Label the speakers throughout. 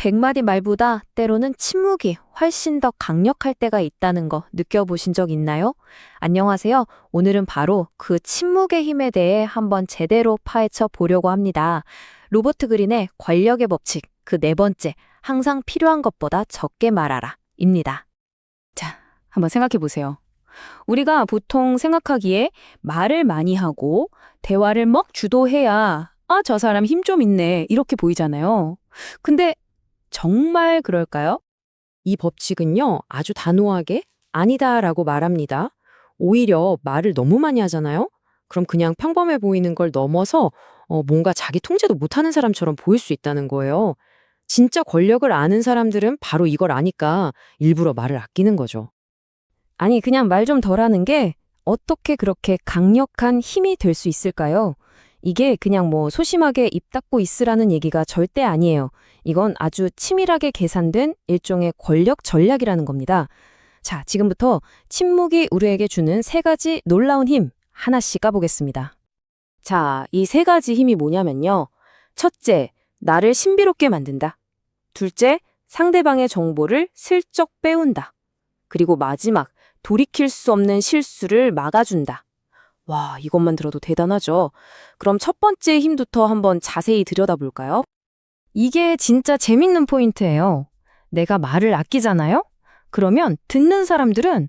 Speaker 1: 100마디 말보다 때로는 침묵이 훨씬 더 강력할 때가 있다는 거 느껴보신 적 있나요? 안녕하세요. 오늘은 바로 그 침묵의 힘에 대해 한번 제대로 파헤쳐 보려고 합니다. 로버트 그린의 권력의 법칙, 그 네 번째, 항상 필요한 것보다 적게 말하라, 입니다. 자, 한번 생각해 보세요. 우리가 보통 생각하기에 말을 많이 하고 대화를 막 주도해야 저 사람 힘 좀 있네, 이렇게 보이잖아요. 근데 정말 그럴까요? 이 법칙은요, 아주 단호하게 아니다라고 말합니다. 오히려 말을 너무 많이 하잖아요? 그럼 그냥 평범해 보이는 걸 넘어서 뭔가 자기 통제도 못하는 사람처럼 보일 수 있다는 거예요. 진짜 권력을 아는 사람들은 바로 이걸 아니까 일부러 말을 아끼는 거죠. 아니, 그냥 말 좀 덜 하는 게 어떻게 그렇게 강력한 힘이 될 수 있을까요? 이게 그냥 소심하게 입 닫고 있으라는 얘기가 절대 아니에요. 이건 아주 치밀하게 계산된 일종의 권력 전략이라는 겁니다. 자, 지금부터 침묵이 우리에게 주는 세 가지 놀라운 힘 하나씩 까보겠습니다. 자, 이 세 가지 힘이 뭐냐면요. 첫째, 나를 신비롭게 만든다. 둘째, 상대방의 정보를 슬쩍 빼온다. 그리고 마지막, 돌이킬 수 없는 실수를 막아준다. 와, 이것만 들어도 대단하죠? 그럼 첫 번째 힘부터 한번 자세히 들여다볼까요? 이게 진짜 재밌는 포인트예요. 내가 말을 아끼잖아요? 그러면 듣는 사람들은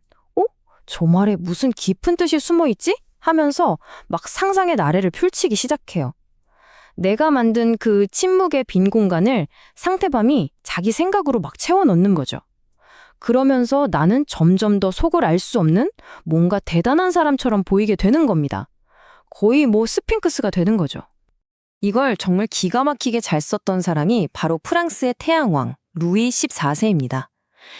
Speaker 1: 저 말에 무슨 깊은 뜻이 숨어 있지? 하면서 막 상상의 나래를 펼치기 시작해요. 내가 만든 그 침묵의 빈 공간을 상대방이 자기 생각으로 막 채워 넣는 거죠. 그러면서 나는 점점 더 속을 알 수 없는 뭔가 대단한 사람처럼 보이게 되는 겁니다. 거의 스핑크스가 되는 거죠. 이걸 정말 기가 막히게 잘 썼던 사람이 바로 프랑스의 태양왕 루이 14세입니다.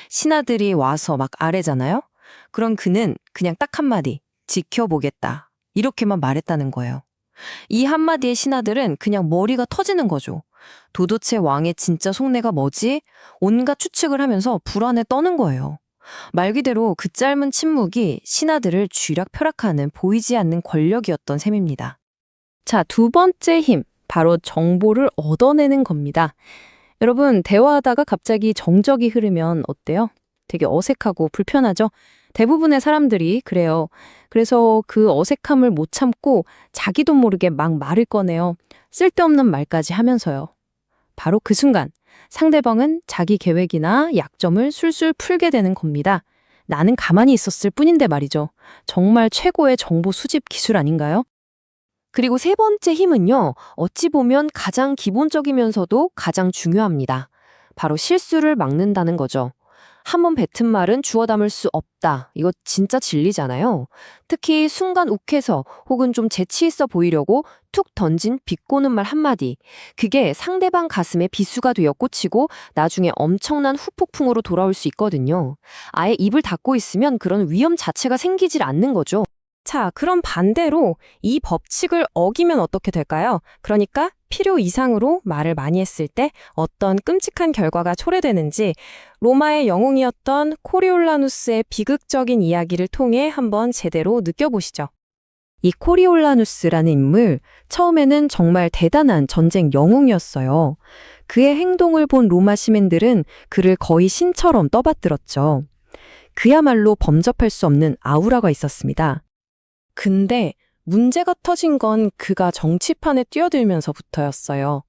Speaker 1: 신하들이 와서 막 아뢰잖아요. 그럼 그는 그냥 딱 한마디, 지켜보겠다, 이렇게만 말했다는 거예요. 이 한마디의 신하들은 그냥 머리가 터지는 거죠. 도대체 왕의 진짜 속내가 뭐지? 온갖 추측을 하면서 불안에 떠는 거예요. 말 그대로 그 짧은 침묵이 신하들을 쥐락펴락하는 보이지 않는 권력이었던 셈입니다. 자, 두 번째 힘, 바로 정보를 얻어내는 겁니다. 여러분, 대화하다가 갑자기 정적이 흐르면 어때요? 되게 어색하고 불편하죠? 대부분의 사람들이 그래요. 그래서 그 어색함을 못 참고 자기도 모르게 막 말을 꺼내요. 쓸데없는 말까지 하면서요. 바로 그 순간 상대방은 자기 계획이나 약점을 술술 풀게 되는 겁니다. 나는 가만히 있었을 뿐인데 말이죠. 정말 최고의 정보 수집 기술 아닌가요? 그리고 세 번째 힘은요, 어찌 보면 가장 기본적이면서도 가장 중요합니다. 바로 실수를 막는다는 거죠. 한 번 뱉은 말은 주워 담을 수 없다. 이거 진짜 진리잖아요. 특히 순간 욱해서 혹은 좀 재치 있어 보이려고 툭 던진 비꼬는 말 한마디. 그게 상대방 가슴에 비수가 되어 꽂히고 나중에 엄청난 후폭풍으로 돌아올 수 있거든요. 아예 입을 닫고 있으면 그런 위험 자체가 생기질 않는 거죠. 자, 그럼 반대로 이 법칙을 어기면 어떻게 될까요? 그러니까 필요 이상으로 말을 많이 했을 때 어떤 끔찍한 결과가 초래되는지 로마의 영웅이었던 코리올라누스의 비극적인 이야기를 통해 한번 제대로 느껴보시죠. 이 코리올라누스라는 인물, 처음에는 정말 대단한 전쟁 영웅이었어요. 그의 행동을 본 로마 시민들은 그를 거의 신처럼 떠받들었죠. 그야말로 범접할 수 없는 아우라가 있었습니다. 근데 문제가 터진 건 그가 정치판에 뛰어들면서부터였어요.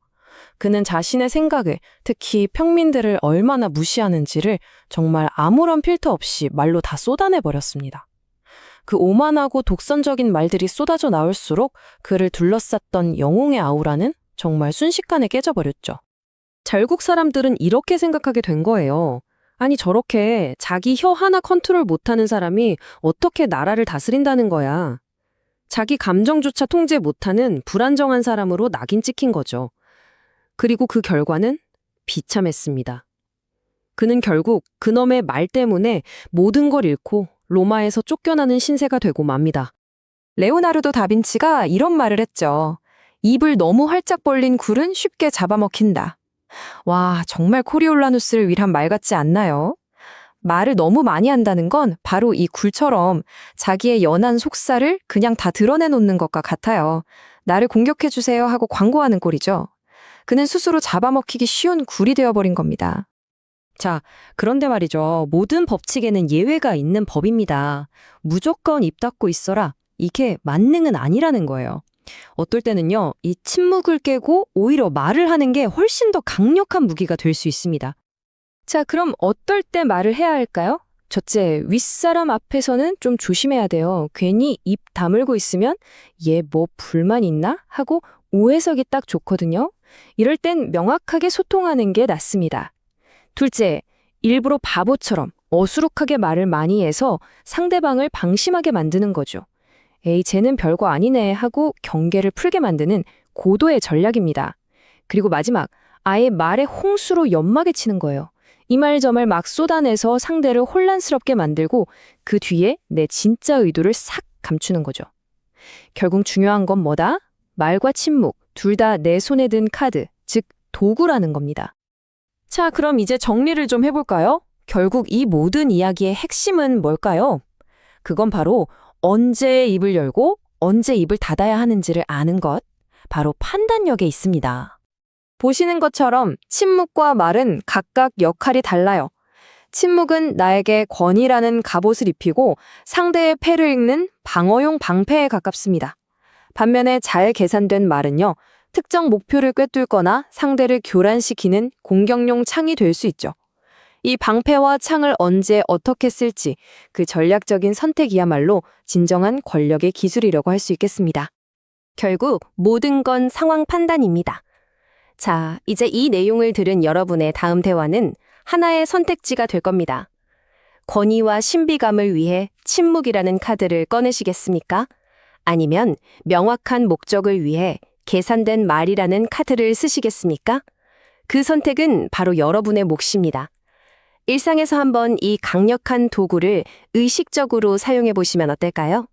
Speaker 1: 그는 자신의 생각을, 특히 평민들을 얼마나 무시하는지를 정말 아무런 필터 없이 말로 다 쏟아내버렸습니다. 그 오만하고 독선적인 말들이 쏟아져 나올수록 그를 둘러쌌던 영웅의 아우라는 정말 순식간에 깨져버렸죠. 결국 사람들은 이렇게 생각하게 된 거예요. 아니, 저렇게 자기 혀 하나 컨트롤 못하는 사람이 어떻게 나라를 다스린다는 거야. 자기 감정조차 통제 못하는 불안정한 사람으로 낙인 찍힌 거죠. 그리고 그 결과는 비참했습니다. 그는 결국 그놈의 말 때문에 모든 걸 잃고 로마에서 쫓겨나는 신세가 되고 맙니다. 레오나르도 다빈치가 이런 말을 했죠. 입을 너무 활짝 벌린 굴은 쉽게 잡아먹힌다. 와, 정말 코리올라누스를 위한 말 같지 않나요? 말을 너무 많이 한다는 건 바로 이 굴처럼 자기의 연한 속살을 그냥 다 드러내놓는 것과 같아요. 나를 공격해주세요 하고 광고하는 꼴이죠. 그는 스스로 잡아먹히기 쉬운 굴이 되어버린 겁니다. 자, 그런데 말이죠. 모든 법칙에는 예외가 있는 법입니다. 무조건 입 닫고 있어라. 이게 만능은 아니라는 거예요. 어떨 때는요, 이 침묵을 깨고 오히려 말을 하는 게 훨씬 더 강력한 무기가 될 수 있습니다. 자, 그럼 어떨 때 말을 해야 할까요? 첫째, 윗사람 앞에서는 좀 조심해야 돼요. 괜히 입 다물고 있으면 얘 뭐 불만 있나? 하고 오해석이 딱 좋거든요. 이럴 땐 명확하게 소통하는 게 낫습니다. 둘째, 일부러 바보처럼 어수룩하게 말을 많이 해서 상대방을 방심하게 만드는 거죠. 에이, 쟤는 별거 아니네 하고 경계를 풀게 만드는 고도의 전략입니다. 그리고 마지막, 아예 말의 홍수로 연막에 치는 거예요. 이 말 저 말 막 쏟아내서 상대를 혼란스럽게 만들고 그 뒤에 내 진짜 의도를 싹 감추는 거죠. 결국 중요한 건 뭐다? 말과 침묵, 둘 다 내 손에 든 카드, 즉 도구라는 겁니다. 자, 그럼 이제 정리를 좀 해볼까요? 결국 이 모든 이야기의 핵심은 뭘까요? 그건 바로 언제 입을 열고 언제 입을 닫아야 하는지를 아는 것, 바로 판단력에 있습니다. 보시는 것처럼 침묵과 말은 각각 역할이 달라요. 침묵은 나에게 권위라는 갑옷을 입히고 상대의 패를 읽는 방어용 방패에 가깝습니다. 반면에 잘 계산된 말은요, 특정 목표를 꿰뚫거나 상대를 교란시키는 공격용 창이 될 수 있죠. 이 방패와 창을 언제 어떻게 쓸지 그 전략적인 선택이야말로 진정한 권력의 기술이라고 할 수 있겠습니다. 결국 모든 건 상황 판단입니다. 자, 이제 이 내용을 들은 여러분의 다음 대화는 하나의 선택지가 될 겁니다. 권위와 신비감을 위해 침묵이라는 카드를 꺼내시겠습니까? 아니면 명확한 목적을 위해 계산된 말이라는 카드를 쓰시겠습니까? 그 선택은 바로 여러분의 몫입니다. 일상에서 한번 이 강력한 도구를 의식적으로 사용해 보시면 어떨까요?